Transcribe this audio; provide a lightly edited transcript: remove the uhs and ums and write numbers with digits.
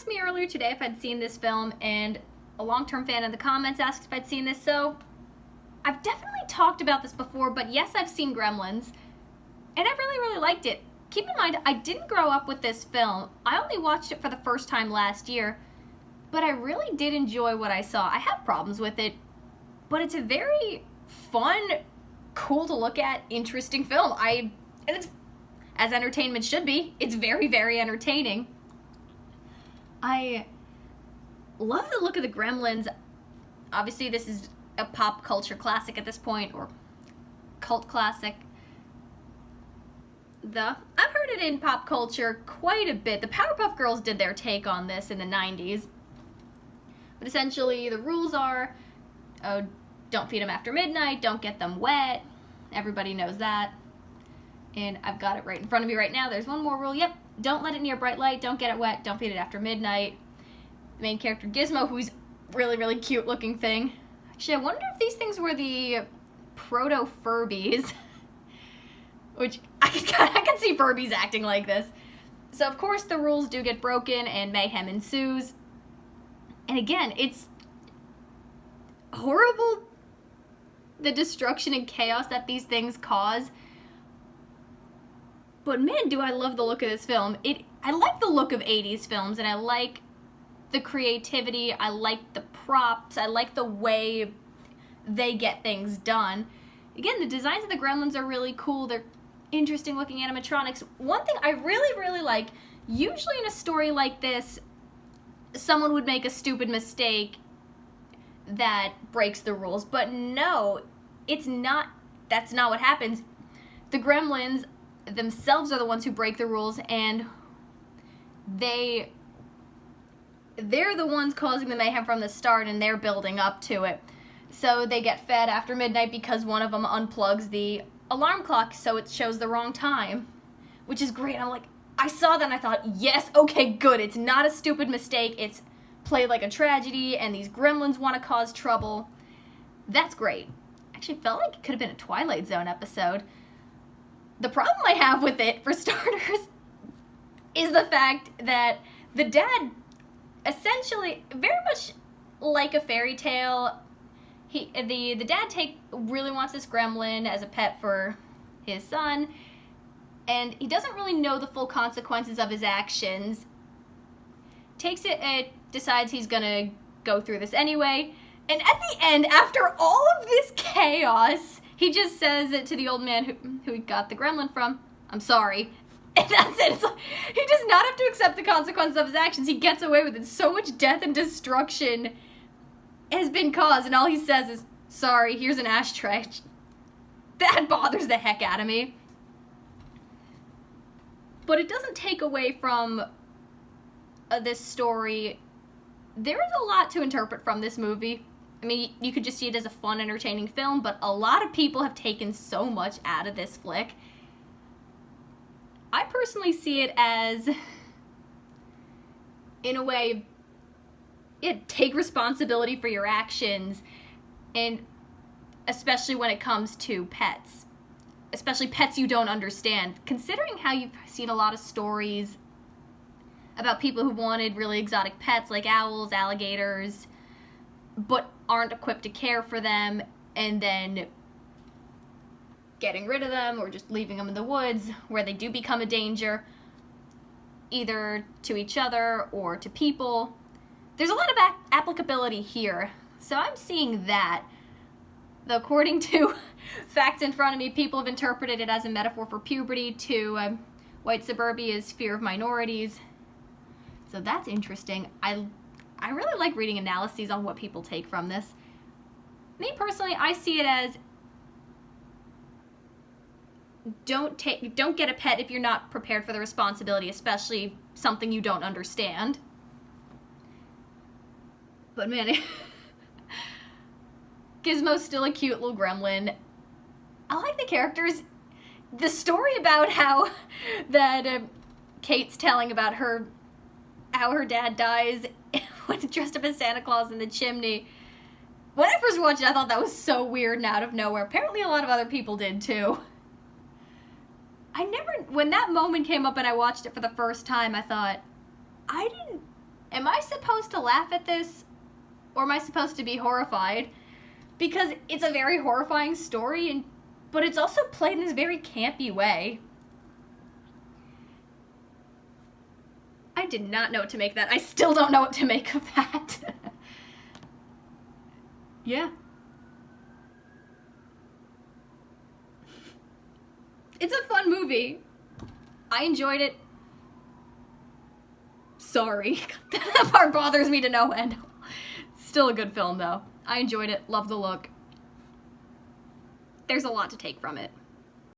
asked me earlier today if I'd seen this film, and a long-term fan in the comments asked if I'd seen this, so I've definitely talked about this before, but yes, I've seen Gremlins, and I really, really liked it. Keep in mind, I didn't grow up with this film. I only watched it for the first time last year, but I really did enjoy what I saw. I have problems with it, but it's a very fun, cool to look at, interesting film. And it's, as entertainment should be, it's very, very entertaining. I love the look of the Gremlins. Obviously, this is a pop culture classic at this point, or cult classic. I've heard it in pop culture quite a bit. The Powerpuff Girls did their take on this in the 90s. But essentially, the rules are, don't feed them after midnight, don't get them wet. Everybody knows that. And I've got it right in front of me right now. There's one more rule. Yep, don't let it near bright light, don't get it wet, don't feed it after midnight. The main character, Gizmo, who's really, really cute looking thing. Actually, I wonder if these things were the proto-Furbies. Which, I can see Furbies acting like this. So, of course, the rules do get broken and mayhem ensues. And again, it's horrible, the destruction and chaos that these things cause. But man, do I love the look of this film. I like the look of 80s films, and I like the creativity, I like the props, I like the way they get things done. Again, the designs of the Gremlins are really cool. They're interesting looking animatronics. One thing I really, really like, usually in a story like this, someone would make a stupid mistake that breaks the rules, but no, that's not what happens. The Gremlins themselves are the ones who break the rules, and they're the ones causing the mayhem from the start, and they're building up to it. So they get fed after midnight because one of them unplugs the alarm clock so it shows the wrong time, which is great. I'm like, I saw that and I thought, yes, okay, good. It's not a stupid mistake. It's played like a tragedy, and these Gremlins want to cause trouble. That's great. Actually, felt like it could have been a Twilight Zone episode. The problem I have with it, for starters, is the fact that the dad, essentially, very much like a fairy tale, the dad really wants this gremlin as a pet for his son, and he doesn't really know the full consequences of his actions. Takes it and decides he's gonna go through this anyway, and at the end, after all of this chaos, he just says it to the old man who he got the gremlin from, "I'm sorry." And that's it. It's like, he does not have to accept the consequences of his actions. He gets away with it. So much death and destruction has been caused, and all he says is, "Sorry, here's an ashtray." That bothers the heck out of me. But it doesn't take away from this story. There is a lot to interpret from this movie. I mean, you could just see it as a fun, entertaining film, but a lot of people have taken so much out of this flick. I personally see it as, in a way, take responsibility for your actions, and especially when it comes to pets. Especially pets you don't understand. Considering how you've seen a lot of stories about people who wanted really exotic pets like owls, alligators, but aren't equipped to care for them, and then getting rid of them or just leaving them in the woods where they do become a danger, either to each other or to people. There's a lot of applicability here, so I'm seeing that. Though according to facts in front of me, people have interpreted it as a metaphor for puberty, to white suburbia's fear of minorities. So that's interesting. I really like reading analyses on what people take from this. Me personally, I see it as, don't get a pet if you're not prepared for the responsibility, especially something you don't understand. But man, Gizmo's still a cute little gremlin. I like the characters. The story about how that Kate's telling about how her dad dies when dressed up as Santa Claus in the chimney. When I first watched it, I thought that was so weird and out of nowhere. Apparently a lot of other people did too. When that moment came up and I watched it for the first time, I thought, I am I supposed to laugh at this, or am I supposed to be horrified? Because it's a very horrifying story, but it's also played in this very campy way. I did not know what to make of that. I still don't know what to make of that. Yeah. It's a fun movie. I enjoyed it. Sorry. That part bothers me to no end. Still a good film, though. I enjoyed it. Love the look. There's a lot to take from it.